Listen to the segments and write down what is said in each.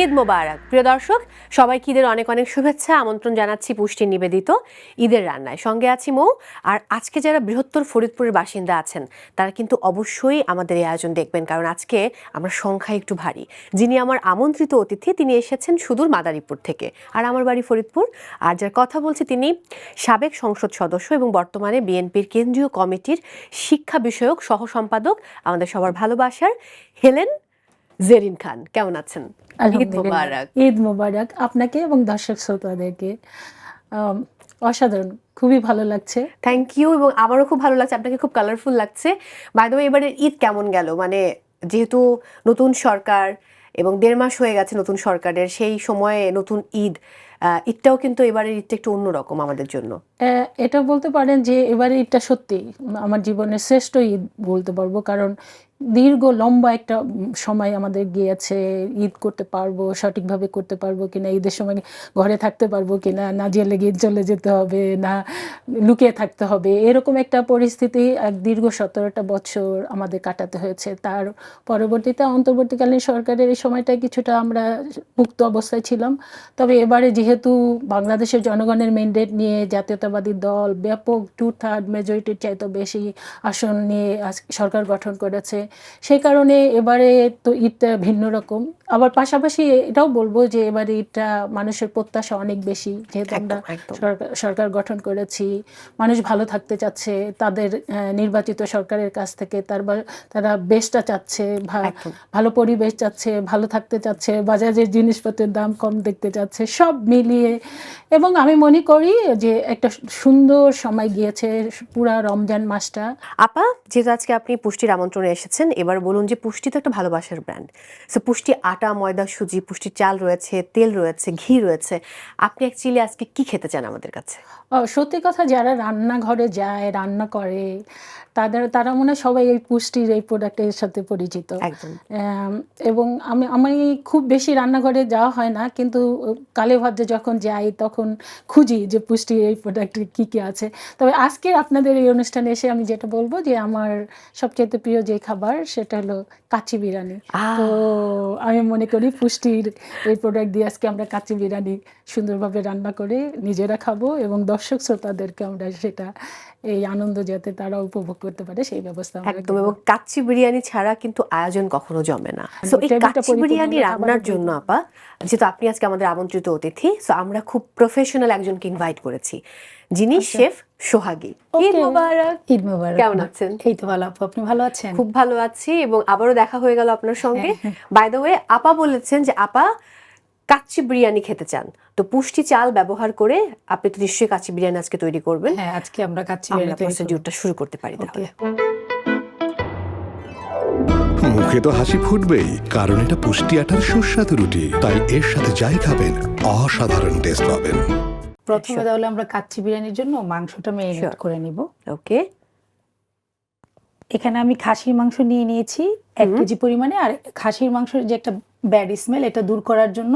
ঈদ মোবারক প্রিয় দর্শক, সবাইকে ঈদের অনেক অনেক শুভেচ্ছা। আমন্ত্রণ জানাচ্ছি পুষ্টির নিবেদিত ঈদের রান্নায়। সঙ্গে আছি মৌ। আর আজকে যারা বৃহত্তর ফরিদপুরের বাসিন্দা আছেন তারা কিন্তু অবশ্যই আমাদের এই আয়োজন দেখবেন, কারণ আজকে আমরা সংখ্যায় একটু ভারী। যিনি আমার আমন্ত্রিত অতিথি তিনি এসেছেন সুদূর মাদারীপুর থেকে, আর আমার বাড়ি ফরিদপুর। আর যার কথা বলছি তিনি সাবেক সংসদ সদস্য এবং বর্তমানে বিএনপির কেন্দ্রীয় কমিটির শিক্ষা বিষয়ক সহ সম্পাদক, আমাদের সবার ভালোবাসার হেলেন জেরিন খান। কেমন আছেন? ঈদ মোবারক আপনাকে এবং দর্শক শ্রোতাদেরকে। অসাধারণ, খুবই ভালো লাগছে। Thank you. এবং আমারও খুব ভালো লাগছে, আপনাকে খুব কালারফুল লাগছে। বাই দ্য ওয়ে, এবারে ঈদ কেমন গেল? মানে যেহেতু নতুন সরকার এবং 1.5 মাস হয়ে গেছে নতুন সরকারের, সেই সময়ে নতুন ঈদটাও কিন্তু এবারের ঈদটা একটু অন্যরকম আমাদের জন্য। এটা বলতে পারেন যে এবারে ঈদটা সত্যি আমার জীবনের শ্রেষ্ঠ ঈদ বলতে পারবো, কারণ দীর্ঘ লম্বা একটা সময় আমাদের গিয়েছে। ঈদ করতে পারবো, সঠিকভাবে করতে পারবো কিনা, ঈদের সময় ঘরে থাকতে পারবো কিনা, না জেলে গিয়ে চলে যেতে হবে, না লুকিয়ে থাকতে হবে, এরকম একটা পরিস্থিতি এক দীর্ঘ 17টা বছর আমাদের কাটাতে হয়েছে। তার পরবর্তীতে অন্তর্বর্তীকালীন সরকারের এই সময়টা কিছুটা আমরা মুক্ত অবস্থায় ছিলাম। তবে এবারে যেহেতু বাংলাদেশের জনগণের ম্যান্ডেট নিয়ে জাতীয়তাবাদী দল ব্যাপক 2/3 মেজরিটির চাইতে বেশি আসন নিয়ে সরকার গঠন করেছে, সেই কারণে এবারে তো ঈদটা ভিন্ন রকম। আবার পাশাপাশি এটাও বলবো যে এবারে ঈদটা মানুষের প্রত্যাশা অনেক বেশি, যেহেতু আমরা সরকার গঠন করেছি, মানুষ ভালো থাকতে চাচ্ছে, তাদের নির্বাচিত সরকারের কাছ থেকে তারা বেশটা চাচ্ছে, ভালো পরিবেশ চাচ্ছে, ভালো থাকতে চাচ্ছে, বাজারের জিনিসপত্রের দাম কম দেখতে চাচ্ছে, সব মিলিয়ে। এবং আমি মনে করি যে একটা সুন্দর সময় গিয়েছে পুরা রমজান মাসটা। আপা, যেহেতু আজকে আপনি পুষ্টির আমন্ত্রণে এসেছেন, এবার বলুন যে পুষ্টি তো একটা ভালোবাসার ব্র্যান্ড। সো পুষ্টি আটা, ময়দা, সুজি, পুষ্টির চাল রয়েছে, তেল রয়েছে, ঘি রয়েছে। আপনি অ্যাকচুয়ালি আজকে কি খেতে চান আমাদের কাছে? সত্যি কথা, যারা রান্নাঘরে যায়, রান্না করে, তারা মনে হয় সবাই এই পুষ্টির এই প্রোডাক্টের সাথে পরিচিত। এবং আমি খুব বেশি রান্নাঘরে যাওয়া হয় না, কিন্তু কালে ভাদ্রে যখন যাই তখন খুঁজি যে পুষ্টির এই প্রোডাক্টের কী কী আছে। তবে আজকে আপনাদের এই অনুষ্ঠানে এসে আমি যেটা বলবো যে আমার সবচেয়ে প্রিয় যে খাবার সেটা হলো কাচ্চি বিরিয়ানি। তো আমি মনে করি পুষ্টির এই প্রোডাক্ট দিয়ে আজকে আমরা কাচ্চি বিরিয়ানি সুন্দরভাবে রান্না করে নিজেরা খাবো এবং দর্শক শ্রোতাদেরকে আমরা সেটা এই আনন্দ যাতে তারা উপভোগ করতে পারে সেই ব্যবস্থা একদম। এবং কাচ্চি বিরিয়ানি ছাড়া কিন্তু আয়োজন কখনো জমে না। সো এই কাচ্চি বিরিয়ানি রান্নার জন্য আপা, যেহেতু আপনি আজকে আমাদের আমন্ত্রিত অতিথি, সো আমরা খুব প্রফেশনাল একজনকে ইনভাইট করেছি, যিনি শেফ সোহাগী। ঈদ মোবারক। ঈদ মোবারক। কেমন আছেন? এই তো ভালো আপু, আপনি ভালো আছেন? খুব ভালো আছি, এবং আবারও দেখা হয়ে গেল আপনার সঙ্গে। বাই দ্য ওয়ে, আপা বলেছেন যে আপা কাচ্চি বিরিয়ানি খেতে চান, তো পুষ্টি চাল ব্যবহার করে আপনি তো নিশ্চয়ই কাচ্চি বিরিয়ানি আজকে তৈরি করবেন। হ্যাঁ, আজকে আমরা কাচ্চি বিরিয়ানি প্রসিডিউরটা শুরু করতে পারি তাহলে। মুখে তো হাসি ফুটবেই, কারণ এটা পুষ্টি আটার সুস্বাদু রুটি, তাই এর সাথে যাই খাবেন অসাধারণ টেস্ট পাবেন। প্রথমে তাহলে আমরা কাচ্চি বিরিয়ানির জন্য মাংসটা ম্যারিনেট করে নিব। ওকে। এখানে আমি খাসির মাংস নিয়ে নিয়েছি 1 কেজি পরিমাণে। আর খাসির মাংসের যে একটা ব্যাড স্মেল, এটা দূর করার জন্য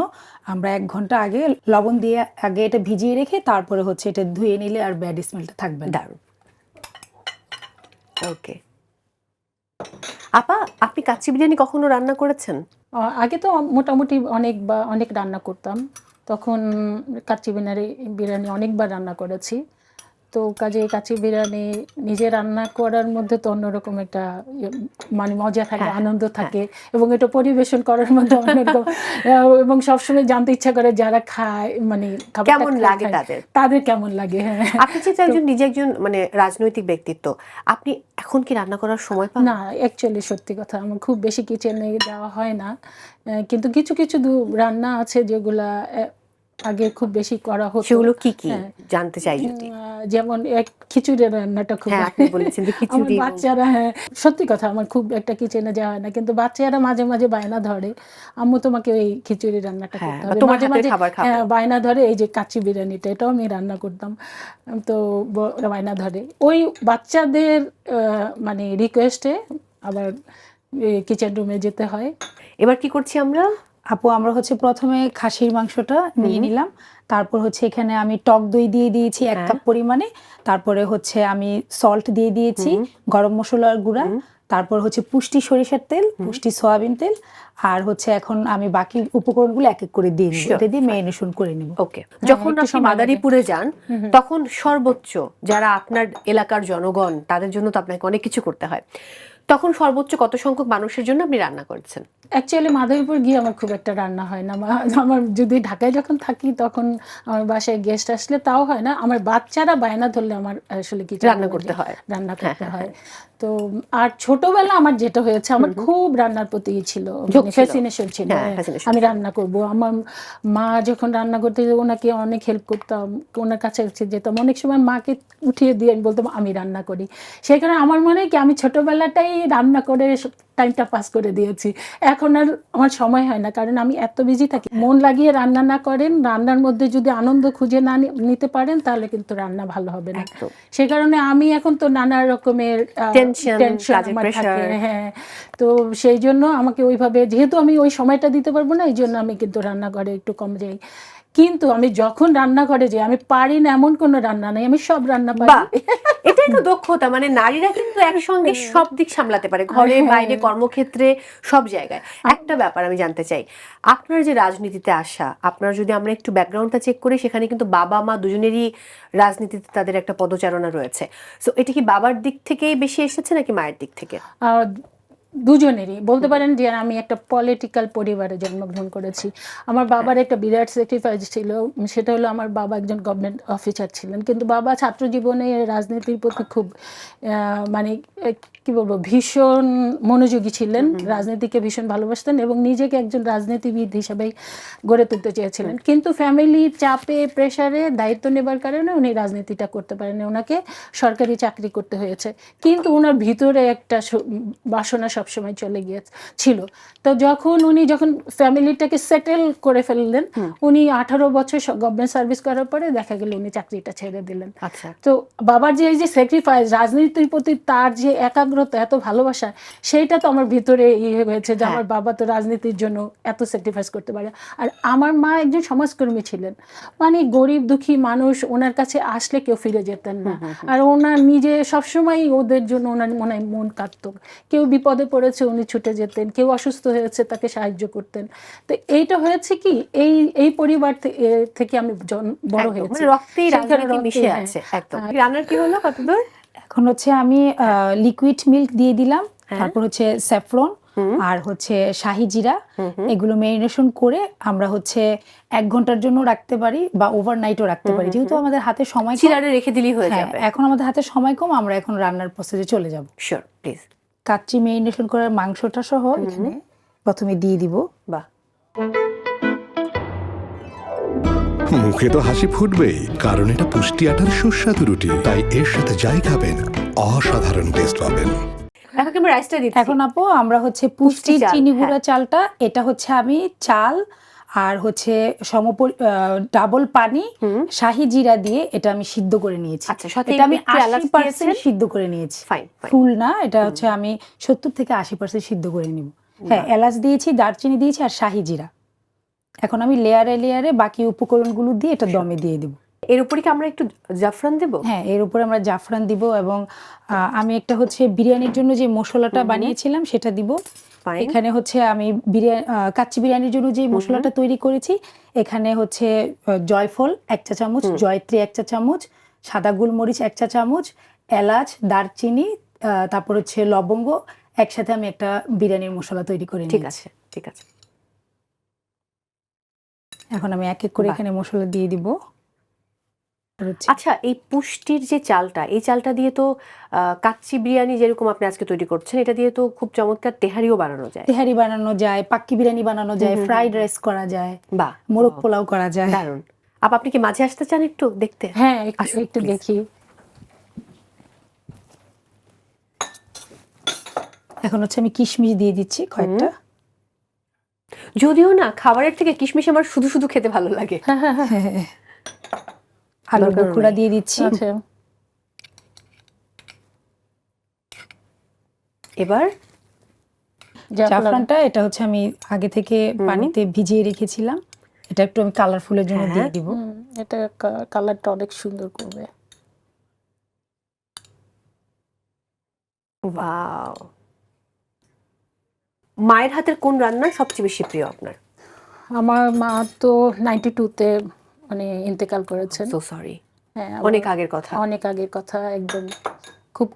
আমরা 1 ঘন্টা আগে লবণ দিয়ে আগে এটা ভিজিয়ে রেখে তারপরে হচ্ছে এটা ধুয়ে নিলে আর ব্যাড স্মেলটা থাকবে না। দারুণ। ওকে আপা, আপনি কাচ্চি বিরিয়ানি কখনো রান্না করেছেন? আগে তো মোটামুটি অনেক রান্না করতাম, তখন কাচ্চি বিরিয়ানি অনেকবার রান্না করেছি। তো কাজে কাচ্চি বিরিয়ানি নিজে রান্না করার মধ্যে তো অন্যরকম একটা মানে মজা থাকে, আনন্দ থাকে, এবং এটা পরিবেশন করার মধ্যে অন্যরকম। এবং সবসময় জানতে ইচ্ছা করে যারা খায়, মানে কেমন লাগে তাদের কেমন লাগে। হ্যাঁ, আপনি যেহেতু নিজে একজন মানে রাজনৈতিক ব্যক্তিত্ব, আপনি এখন কি রান্না করার সময় পান? না, অ্যাকচুয়ালি সত্যি কথা আমার খুব বেশি কিচেনে যাওয়া হয় না, কিন্তু কিছু কিছু রান্না আছে যেগুলা আগে খুব বেশি করা হতো। সেগুলো কি কি জানতে চাই যদি। যেমন খিচুড়ি রান্নাটা খুব আপনি বলেছেন যে খিচুড়ি। বাচ্চারা, হ্যাঁ সত্যি কথা আমার খুব একটা কিচেনে যাওয়া হয় না, কিন্তু বাচ্চারা মাঝে মাঝে বায়না ধরে আম্মু তোমাকে এই খিচুড়ি রান্নাটা করতে হবে, মাঝে মাঝে বায়না ধরে এই যে কাচ্চি বিরিয়ানিটা, এটাও আমি রান্না করতাম, তো বায়না ধরে। ওই বাচ্চাদের মানে রিকোয়েস্টে আবার কিচেন রুমে যেতে হয়। এবার কি করছি আমরা আপু? আমরা হচ্ছে প্রথমে খাসির মাংসটা নিয়ে নিলাম, তারপর হচ্ছে এখানে আমি টক দই দিয়ে দিয়েছি 1 কাপ পরিমাণে, তারপরে হচ্ছে আমি সল্ট দিয়ে দিয়েছি, গরম মশলার গুঁড়া, তারপর হচ্ছে পুষ্টি সরিষার তেল, পুষ্টি সয়াবিন তেল, আর হচ্ছে এখন আমি বাকি উপকরণগুলো এক এক করে দিয়ে নিব, এটা দিয়ে মেরিনেশন করে নিব। ওকে, যখন আপনি মাদারীপুরে যান তখন সর্বোচ্চ যারা আপনার এলাকার জনগণ তাদের জন্য তো আপনাকে অনেক কিছু করতে হয়, তখন সর্বোচ্চ কত সংখ্যক মানুষের জন্য আপনি রান্না করেছেন? অ্যাকচুয়ালি মাদারীপুর গিয়ে আমার খুব একটা রান্না হয় না। আমার যদি ঢাকায় যখন থাকি তখন আমার বাসায় গেস্ট আসলে তাও হয় না, আমার বাচ্চারা বায়না ধরলে আমার আসলে কি রান্না করতে হয়। তো আর ছোটবেলা আমার যেটা হয়েছে, আমার খুব রান্নার প্রতি ছিল, ফ্যাসিনেশন ছিল। আমি রান্না করব, আমার মা যখন রান্না করতে ওনাকে অনেক হেল্প করতাম, ওনার কাছে যেতাম, অনেক সময় মাকে উঠিয়ে দিয়ে আমি বলতাম আমি রান্না করি। সেই কারণে আমার মনে হয় কি আমি ছোটবেলাটাই রান্না করে টাইমটা পাস করে দিয়েছি। এখন আর আমার সময় হয় না, কারণ আমি এত বিজি থাকি। মন লাগিয়ে রান্না না করেন, রান্নার মধ্যে যদি আনন্দ খুঁজে না নিতে পারেন তাহলে কিন্তু রান্না ভালো হবে না। সেই কারণে আমি এখন তো নানা রকমের টেনশন আমার থাকে। হ্যাঁ, তো সেই জন্য আমাকে ওইভাবে, যেহেতু আমি ওই সময়টা দিতে পারবো না, এই জন্য আমি কিন্তু রান্নাঘরে একটু কম যাই। কিন্তু আমি যখন রান্নাঘরে যাই আমি পারি না এমন কোনো রান্না নাই, আমি সব রান্না পারি। এটাই তো দক্ষতা, মানে নারীরা কিন্তু একসঙ্গে সব দিক সামলাতে পারে, ঘরে বাইরে কর্মক্ষেত্রে সব জায়গায়। একটা ব্যাপার আমি জানতে চাই, আপনার যে রাজনীতিতে আসা, আপনার যদি আমরা একটু ব্যাকগ্রাউন্ডটা চেক করি, সেখানে কিন্তু বাবা মা দুজনেরই রাজনীতিতে তাদের একটা পদচারণা রয়েছে। সো এটা কি বাবার দিক থেকেই বেশি এসেছে নাকি মায়ের দিক থেকে? দুজনেরই বলতে পারেন যে আমি একটা পলিটিক্যাল পরিবারে জন্মগ্রহণ করেছি। আমার বাবার একটা বিরাট স্যাক্রিফাইস ছিল, সেটা হলো আমার বাবা একজন গভর্নমেন্ট অফিসার ছিলেন, কিন্তু বাবা ছাত্র জীবনে রাজনীতির প্রতি খুব মানে কি বলবো ভীষণ মনোযোগী ছিলেন, রাজনীতিকে ভীষণ ভালোবাসতেন এবং নিজেকে একজন রাজনীতিবিদ হিসেবে গড়ে তুলতে চেয়েছিলেন। কিন্তু ফ্যামিলির চাপে প্রেশারে দায়িত্ব নেবার কারণে উনি রাজনীতিটা করতে পারেননি, ওনাকে সরকারি চাকরি করতে হয়েছে। কিন্তু ওনার ভিতরে একটা বাসনা সবসময় চলে গিয়েছিল। তো উনি যখন ফ্যামিলিটাকে সেটেল করে ফেললেন, উনি 18 বছর গভর্নমেন্ট সার্ভিস করার পরে দেখা গেল উনি চাকরিটা ছেড়ে দিলেন। আচ্ছা, তো বাবার যে এই যে স্যাক্রিফাইস, রাজনীতির প্রতি তার যে একাগ্রতা, এত ভালোবাসা, সেইটা তো আমার ভিতরে হয়েছে যে আমার বাবা তো রাজনীতির জন্য এত স্যাক্রিফাইস করতে পারে। আর আমার মা একজন সমাজকর্মী ছিলেন, মানে গরিব দুঃখী মানুষ ওনার কাছে আসলে কেউ ফিরে যেতেন না। আর ওনার নিজে সবসময় ওদের জন্য ওনার মন কাঁদত, কেউ বিপদে পড়েছে উনি ছুটে যেতেন, কেউ অসুস্থ হয়েছে তাকে সাহায্য করতেন। তো এইটা হয়েছে কি এই পরিবার থেকে আমি বড় হয়েছি, রক্তেই রাজনীতি মিশে আছে একদম। রান্নার কি হলো কতদূর? এখন হচ্ছে আমি লিকুইড মিল্ক দিয়ে দিলাম, তারপর হচ্ছে স্যাফরন আর হচ্ছে শাহি জিরা, এগুলো মেরিনেশন করে আমরা হচ্ছে 1 ঘন্টার জন্য রাখতে পারি বা ওভারনাইটও রাখতে পারি, যেহেতু আমাদের হাতে সময় কম। চিলারে রেখে দিলেই হয়ে যাবে। এখন আমাদের হাতে সময় কম, আমরা এখন রান্নার প্রসেসে চলে যাব। Sure, please. কাচ্চি মেরিনেশন করার মাংসটা সহ এখানে প্রথমে দিয়ে দিব। বাহ, মুখে তো হাসি ফুটবেই, কারণ এটা পুষ্টি আটার সুস্বাদু রুটি, তাই এর সাথে যাই খাবেন অসাধারণ টেস্ট পাবেন। এখন আমরা রাইসটা দিচ্ছি। এখন আপু আমরা হচ্ছে পুষ্টি চিনি গুঁড়া চালটা, এটা হচ্ছে আমি চাল আর হচ্ছে ডাবল পানি শাহি জিরা দিয়ে এটা আমি সিদ্ধ করে নিয়েছি। এটা আমি 80% সিদ্ধ করে নিয়েছি, ফুল না, এটা হচ্ছে আমি 70 থেকে 80% সিদ্ধ করে নিব। হ্যাঁ, এলাচ দিয়েছি, দারচিনি দিয়েছি আর শাহি জিরা। এখন আমি লেয়ারে লেয়ারে বাকি উপকরণগুলো দিয়ে এটা দমে দিয়ে দেব। এর উপরে কি আমরা একটু জাফরান দেব? হ্যাঁ, এর উপরে আমরা জাফরান দিব এবং আমি একটা হচ্ছে বিরিয়ানির জন্য যে মশলাটা বানিয়েছিলাম সেটা দিব। এখানে হচ্ছে আমি কাচ্চি বিরিয়ানির জন্য যে মশলাটা তৈরি করেছি, এখানে হচ্ছে জয়ফল 1 চা চামচ, জয়ত্রী 1 চা চামচ, সাদা গোলমরিচ 1 চা চামচ, এলাচ, দারচিনি, তারপর হচ্ছে লবঙ্গ, একসাথে আমি একটা বিরিয়ানির মশলা তৈরি করে নিয়েছি। ঠিক আছে, ঠিক আছে। এখন আমি এক এক করে এখানে মশলা দিয়ে দিব। আচ্ছা, এই পুষ্টির যে চালটা, এই চালটা দিয়ে তো কাচ্চি বিরিয়ানি যেরকম আপনি আজকে তৈরি করছেন, এটা দিয়ে তো খুব চমৎকার তেহারিও বানানো যায়। তেহারি বানানো যায়, পাক্কি বিরিয়ানি বানানো যায়, ফ্রাইড রাইস করা যায়, বা মোরগ পোলাও করা যায়। দারুণ। আপনি কি মাঝে আসতে চান একটু দেখতে? হ্যাঁ, একটু দেখি। এখন হচ্ছে আমি কিশমিশ দিয়ে দিচ্ছি কয়েকটা। যদিও না খাবারের থেকে কিশমিশ আমার শুধু শুধু খেতে ভালো লাগে। আলুর বখুড়া দিয়ে দিচ্ছি। এবার জাফরানটা, এটা হচ্ছে আমি আগে থেকে পানিতে ভিজিয়ে রেখেছিলাম, এটা একটু আমি কালারফুলের জন্য দিয়ে দিব। এটা কালারটা অনেক সুন্দর করবে। ওয়াও, মায়ের হাতের কোন রান্না সবচেয়ে বেশি প্রিয় আপনার? আমার মা তো 92-তে মানে ইন্তেকাল করেছেন। So sorry. হ্যাঁ, অনেক আগের কথা। অনেক আগের কথা, একদম খুব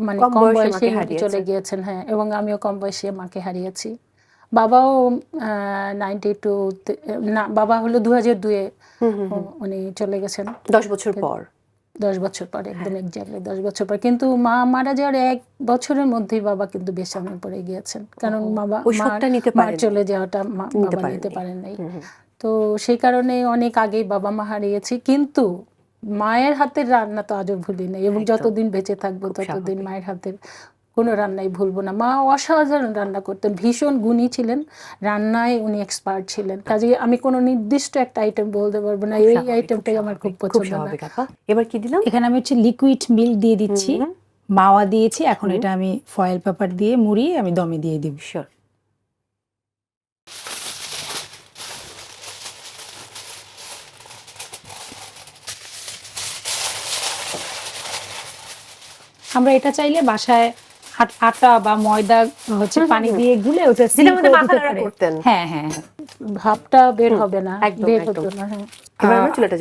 মানে কম কম বয়সে বয়সে মাকে উনি হারিয়েছেন। চলে গিয়েছেন। হ্যাঁ, এবং আমিও কম বয়সে মাকে হারিয়েছি। বাবাও 92-তে, না বাবা হলো 2002-এ উনি চলে গেছেন। 10 বছর পর। 10 বছর পর, একদম এক্স্যাক্টলি 10 বছর পর। কিন্তু মা মারা যাওয়ার 1 বছরের মধ্যেই বাবা কিন্তু বেসামে পড়ে গিয়েছেন, কারণ ওই শোকটা নিতে মার পারেন চলে যাওয়াটা বাবা নিতে পারেন নাই। তো সেই কারণে অনেক আগেই বাবা মা হারিয়েছি, কিন্তু মায়ের হাতের রান্না তো আজও ভুলি নাই, এবং যতদিন বেঁচে থাকবো ততদিন মায়ের হাতের কোনো রান্নাই ভুলবো না। মা অসাধারণ রান্না করতেন, ভীষণ গুণী ছিলেন, রান্নায় উনি এক্সপার্ট ছিলেন। কাজে আমি কোনো নির্দিষ্ট একটা আইটেম বলতে পারবো না এই আইটেমটাই আমার খুব পছন্দ না। এবার কি দিলাম? এখানে আমি হচ্ছে লিকুইড মিল্ক দিয়ে দিচ্ছি, মাওয়া দিয়েছি। এখন এটা আমি ফয়েল পেপার দিয়ে মুড়িয়ে আমি দমে দিয়ে দিব। শিওর। আমরা এটা চাইলে বাসায় আটা বা ময়দা হচ্ছে পানি দিয়ে গুলে ওটা সিল করে দিতে পারি। হ্যাঁ হ্যাঁ, ভাবটা বের হবে না, বের হতো না। হ্যাঁ,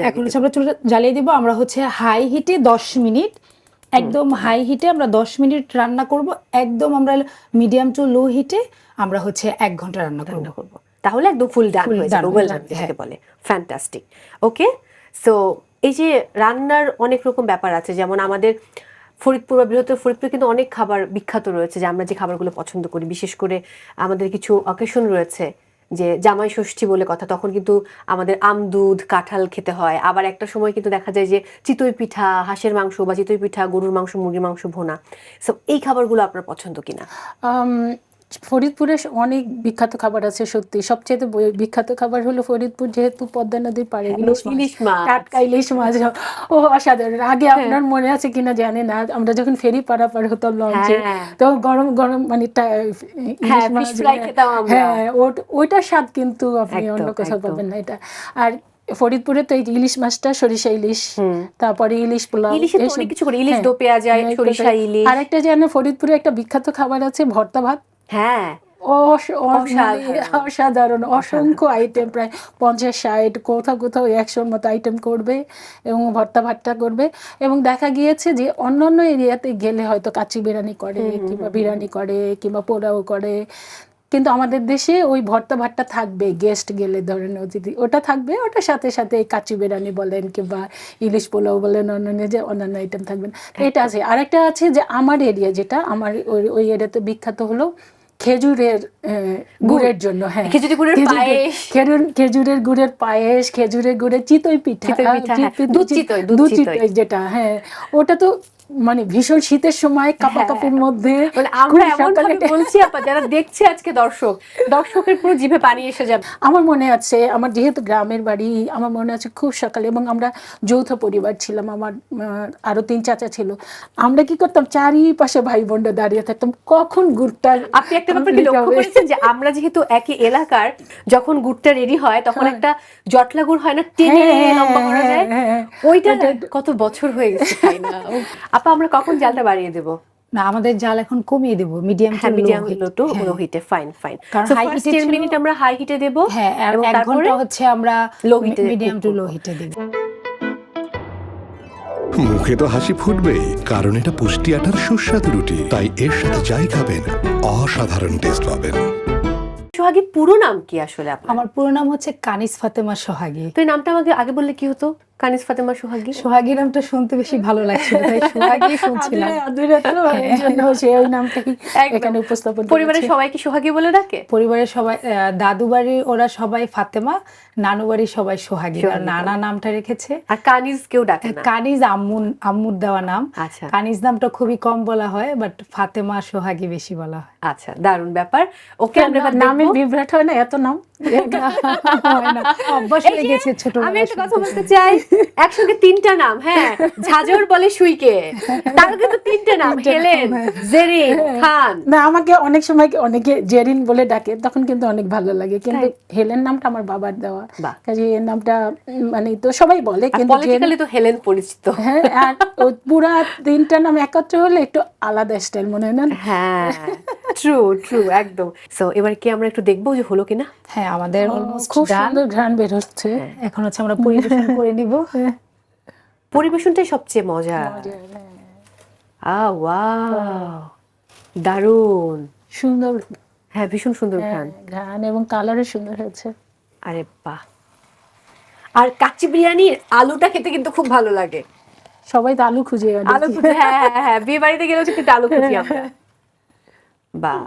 এখন আমরা চুলাটা জ্বালিয়ে দিব। আমরা হচ্ছে হাই হিটে 10 মিনিট, একদম হাই হিটে আমরা 10 মিনিট রান্না করব। একদম আমরা মিডিয়াম টু লো হিটে আমরা হচ্ছে 1 ঘন্টা রান্না করব। তাহলে একদম ফুল ডান হয়ে যাবে, ওয়েল ডান যেটাকে বলে। ফ্যান্টাস্টিক। ওকে, সো এই যে রান্নার অনেক রকম ব্যাপার আছে, যেমন আমাদের ফরিদপুর বা বৃহত্তর ফরিদপুর কিন্তু অনেক খাবার বিখ্যাত রয়েছে, যে আমরা যে খাবারগুলো পছন্দ করি। বিশেষ করে আমাদের কিছু অকেশন রয়েছে, যে জামাই ষষ্ঠী বলে কথা, তখন কিন্তু আমাদের আম দুধ কাঁঠাল খেতে হয়। আবার একটা সময় কিন্তু দেখা যায় যে চিতই পিঠা, হাঁসের মাংস বা চিতই পিঠা, গরুর মাংস, মুরগির মাংস ভুনা। সো এই খাবারগুলো আপনার পছন্দ কিনা? ফরিদপুরে অনেক বিখ্যাত খাবার আছে, সত্যি সবচেয়ে বিখ্যাত খাবার হলো ফরিদপুর, যেহেতু পদ্মা নদীর পাড়ে ইলিশ মাছ, টাটকা ইলিশ মাছ। ও অসাধারণ। আগে আপনার মনে আছে কিনা জানি না, আমরা যখন ফেরি পারাপার হতাম লঞ্চে, তো গরম গরম মানে ইলিশ মাছ খেতাম আমরা। হ্যাঁ, ওইটার স্বাদ কিন্তু আপনি অন্য কোথাও পাবেন না। এটা আর ফরিদপুরে তো এই ইলিশ মাছটা, সরিষা ইলিশ, তারপরে ইলিশ পোলাও, অনেক কিছু করে, ইলিশ দো পেঁয়াজ, সরিষা ইলিশ। আর একটা জানো ফরিদপুরে একটা বিখ্যাত খাবার আছে, ভর্তা ভাত। হ্যাঁ, অসাধারণ, অসংখ্য আইটেম, প্রায় 50-60, কোথাও কোথাও 100-র মতো আইটেম করবে এবং ভর্তা ভাতটা করবে। এবং দেখা গিয়েছে যে অন্যান্য এরিয়াতে গেলে হয়তো কাচ্চি বিরিয়ানি করে, কিংবা বিরিয়ানি করে, কিংবা পোলাও করে, কিন্তু আমাদের দেশে ওই ভর্তা ভাতটা থাকবে। গেস্ট গেলে ধরেন অতিথি, ওটা থাকবে, ওটার সাথে সাথে এই কাচ্চি বিরিয়ানি বলেন কিংবা ইলিশ পোলাও বলেন, অন্যান্য আইটেম থাকবেন। এটা আছে। আরেকটা আছে যে আমার এরিয়া, যেটা আমার ওই এরিয়াতে বিখ্যাত হলো খেজুরের গুড়ের জন্য। হ্যাঁ, খেজুরের গুড়ের পায়েস, খেজুরের গুড়ের চিতই পিঠা, দুধ চিতই যেটা। হ্যাঁ, ওটা তো মানে ভীষণ শীতের সময় কাপাকাপির মধ্যে আমরা এমন ভাবে বলছি, আপা যারা দেখছে আজকে দর্শকের পুরো জিভে পানি এসে যাবে। আমার মনে আছে, আমার যেহেতু গ্রামের বাড়ি, আমার মনে আছে খুব সকালে, এবং আমরা যৌথ পরিবার ছিলাম, আমার আরো 3 চাচা ছিল। আমরা কি করতাম, চারিপাশে ভাই বোনরা দাঁড়িয়ে থাকতাম, কখন গুড়টা। আপনি একটা ব্যাপার কি লক্ষ্য করেছেন, যে আমরা যেহেতু একই এলাকার, যখন গুড়টা রেডি হয় তখন একটা জটলা গুড় হয় না, টেনে লম্বা করা যায়, ওইটা কত বছর হয়ে গেছে তাই না? আপা আমরা কখন জালটা বাড়িয়ে দেব? না, আমাদের জাল এখন কমিয়ে দেব, মিডিয়াম টু লো হিটে। ফাইন। কারণ হাই হিটে 10 মিনিট আমরা হাই হিটে দেব। হ্যাঁ, আর 1 ঘন্টা হচ্ছে আমরা মিডিয়াম টু লো হিটে দেব। মুখে তো হাসি ফুটবেই, কারণ এটা পুষ্টি আটার সুস্বাদু রুটি, তাই এর সাথে যাই খাবেন অসাধারণ টেস্ট পাবেন। সোহাগী পুরো নাম কি আসলে আপনার? আমার পুরো নাম হচ্ছে কানিজ ফাতেমা সোহাগী। তো এই নামটা আমাকে আগে বললে কি হতো? কানিজ ফাতেমা সোহাগী। সোহাগী নামটা শুনতে বেশি ভালো লাগছিল, তাই সোহাগী শুনছিলাম। ওই নামটাই এখানে উপস্থাপন। পরিবারের সবাই কি সোহাগী বলে ডাকে? পরিবারের সবাই, দাদু বাড়ি ওরা সবাই ফাতেমা, নানু বাড়ি সবাই সোহাগী। নানা নামটা রেখেছে। আর কানিজ কেউ ডাকে না? কানিজ আম্মুর দেওয়া নাম। আচ্ছা, কানিজ নামটা খুবই কম বলা হয়, বাট ফাতেমা সোহাগী বেশি বলা হয়। আচ্ছা, দারুণ ব্যাপার। ওকে, নামে বিভ্রাট হয় না এত নাম? অভ্যাস হয়ে গেছে ছোট। আমি একটা কথা বলতে চাই, একসঙ্গে 3টা নাম, হ্যাঁ, ঝাজর বলে সুইকে, তার কিন্তু 3টে নাম, হেলেন, জেরিন, খান। না, আমাকে অনেক সময় অনেকে জেরিন বলে ডাকে, তখন কিন্তু অনেক ভালো লাগে, কিন্তু হেলেন নামটা আমার বাবার দেওয়া, কাজে এর নামটা মানে তো সবাই বলে, কিন্তু পলিটিক্যালি তো হেলেন পরিচিত। হ্যাঁ, আর পুরা 3টা নাম একত্র হলে একটু আলাদা স্টাইল মনে হয় না? হ্যাঁ, ট্রু ট্রু, একদম। সো এবার কি আমরা একটু দেখবো যে হলো কিনা? হ্যাঁ, আমাদের অলমোস্ট খুব ডান। সুন্দর ঘ্রাণ বের হচ্ছে। এখন হচ্ছে আমরা পরিবেশন করে নিব। পরিবেশনটাই সবচেয়ে মজা। ওয়াও, দারুণ সুন্দর। হ্যাঁ, ভীষণ সুন্দর ঘ্রাণ। ঘ্রাণ এবং কালারও সুন্দর হয়েছে। আরে বাহ। আর কাচ্চি বিরিয়ানির আলুটা খেতে কিন্তু খুব ভালো লাগে। সবাই তো আলু খুঁজে, আলু খুঁজে, হ্যাঁ হ্যাঁ হ্যাঁ, বিয়ে বাড়িতে গেলেও কিন্তু আলু খুঁজি আমরা। বাহ,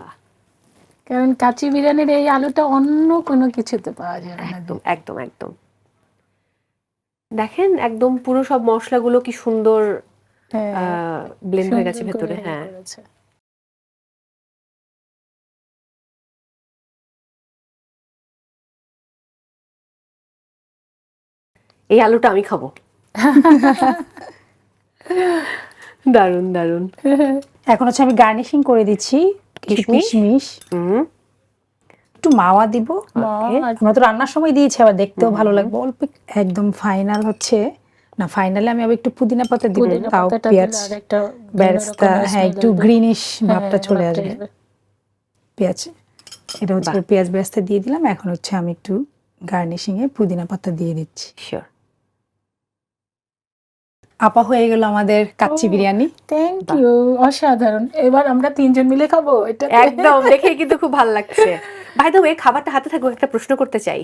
কারণ কাচ্চি বিরিয়ানির এই আলুটা অন্য কোনো কিছুতে পাওয়া যায় না। একদম একদম একদম। দেখেন একদম পুরো সব মশলাগুলো কি সুন্দর ব্লেন্ড হয়ে গেছে ভেতরে। হ্যাঁ, এই আলুটা আমি খাবো। দারুণ দারুণ। এখন হচ্ছে আমি গার্নিশিং করে দিচ্ছি কিশমিশ, একটু মাওয়া দিব। আমরা তো রান্নার সময় দিয়েছি, আবার দেখতেও ভালো লাগবে অল্প। একদম ফাইনাল হচ্ছে না, ফাইনালে আমি আবার একটু পুদিনা পাতা দিব, তাও পেঁয়াজ বেরেস্তা, হ্যাঁ, একটু গ্রিনিশ ভাবটা চলে আসবে। পেঁয়াজ, এটা হচ্ছে পেঁয়াজ বেরেস্তা দিয়ে দিলাম। এখন হচ্ছে আমি একটু গার্নিশিং এ পুদিনা পাতা দিয়ে দিচ্ছি। শিওর। আপা, হয়ে গেল আমাদের কাচ্চি বিরিয়ানি। থ্যাংক ইউ, অসাধারণ। এবার আমরা 3জন মিলে খাবো এটা। একদম, দেখে কিন্তু খুব ভালো লাগছে। বাই দ্য ওয়ে, খাবারটা হাতে থাকবে, একটা প্রশ্ন করতে চাই।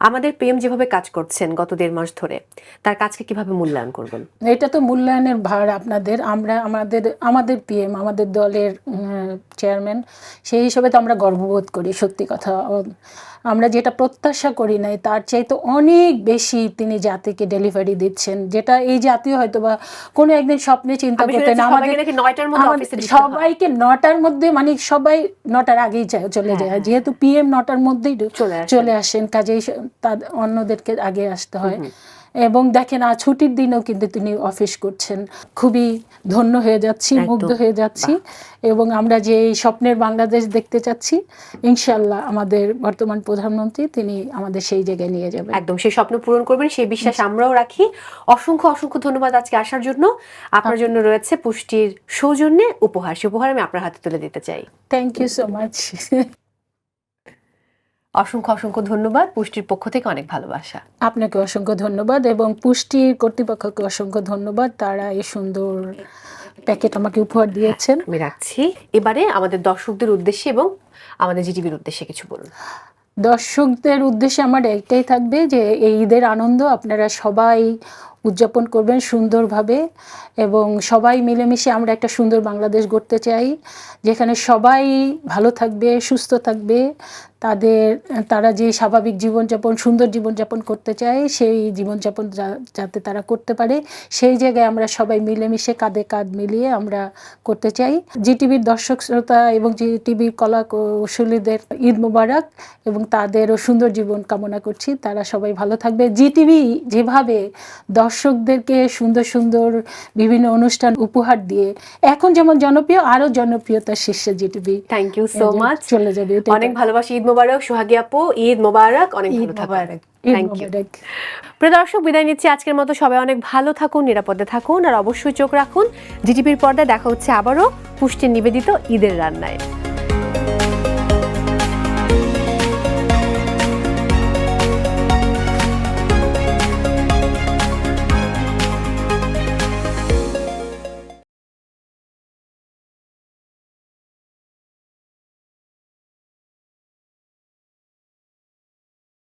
আমাদের পিএম যেভাবে কাজ করছেন গত 1.5 মাস ধরে, তার কাজকে কিভাবে মূল্যায়ন করবেন? এটা তো মূল্যায়নের ভার আপনাদের। আমরা আমাদের পিএম, আমাদের দলের চেয়ারম্যান, সেই হিসেবে তো আমরা গর্ববোধ করি। সত্যি কথা, আমরা যেটা প্রত্যাশা করি নাই তার চাইতে অনেক বেশি তিনি জাতিকে ডেলিভারি দিচ্ছেন, যেটা এই জাতীয় হয়তো বা কোনো একদিন স্বপ্নে চিন্তা করতেন। আমাদের সবাইকে 9টার মধ্যে, মানে সবাই 9টার আগেই চলে যায়, যেহেতু পিএম 9টার মধ্যেই চলে আসেন, কাজেই অন্যদেরকে আগে আসতে হয়। এবং দেখেন, ছুটির দিনেও কিন্তু তিনি অফিস করছেন। খুবই ধন্য হয়ে যাচ্ছি, মুগ্ধ হয়ে যাচ্ছি। এবং আমরা যে এই স্বপ্নের বাংলাদেশ দেখতে চাচ্ছি, ইনশাল্লাহ আমাদের বর্তমান প্রধানমন্ত্রী তিনি আমাদের সেই জায়গায় নিয়ে যাবেন। একদম, সেই স্বপ্ন পূরণ করবেন, সেই বিশ্বাস আমরাও রাখি। অসংখ্য অসংখ্য ধন্যবাদ আজকে আসার জন্য। আপনার জন্য রয়েছে পুষ্টির সৌজন্যে উপহার। সে উপহার আমি আপনার হাতে তুলে দিতে চাই। Thank you so much. অসংখ্য অসংখ্য ধন্যবাদ। পুষ্টির পক্ষ থেকে অনেক ভালোবাসা। আপনাকে অসংখ্য ধন্যবাদ এবং পুষ্টির কর্তৃপক্ষকে অসংখ্য ধন্যবাদ। তারা এই সুন্দর প্যাকেট আমাকে উপহার দিয়েছেন। আমি রাখছি। এবারে আমাদের দর্শকদের উদ্দেশ্যে এবং আমাদের জিটিভির উদ্দেশ্যে কিছু বলুন। দর্শকদের উদ্দেশ্যে আমার একটাই থাকবে যে এই ঈদের আনন্দ আপনারা সবাই উদযাপন করবেন সুন্দরভাবে, এবং সবাই মিলেমিশে আমরা একটা সুন্দর বাংলাদেশ গড়তে চাই, যেখানে সবাই ভালো থাকবে, সুস্থ থাকবে, তারা যে স্বাভাবিক জীবনযাপন, সুন্দর জীবনযাপন করতে চায়, সেই জীবনযাপন যাতে তারা করতে পারে, সেই জায়গায় আমরা সবাই মিলেমিশে কাঁধে কাঁধ মিলিয়ে আমরা করতে চাই। জিটিভির দর্শক শ্রোতা এবং জিটিভির কলা কৌশলীদের ঈদ মোবারক, এবং তাদেরও সুন্দর জীবন কামনা করছি। তারা সবাই ভালো থাকবে। জিটিভি যেভাবে দর্শকদেরকে সুন্দর সুন্দর বিভিন্ন অনুষ্ঠান উপহার দিয়ে এখন যেমন জনপ্রিয়, আরো জনপ্রিয়তার শীর্ষে Zee TV. Thank you so much. চলে যাবে। অনেক ভালোবাসি। ঈদ মোবারক সোহাগী আপু, ঈদ মোবারক, অনেক ভালো থাকবেন। Thank you. প্রিয় দর্শক, বিদায় নিচ্ছি আজকের মতো। সবাই অনেক ভালো থাকুন, নিরাপদে থাকুন, আর অবশ্যই চোখ রাখুন জিটিভির পর্দায়। দেখা হচ্ছে আবারও পুষ্টির নিবেদিত ঈদের রান্নায়।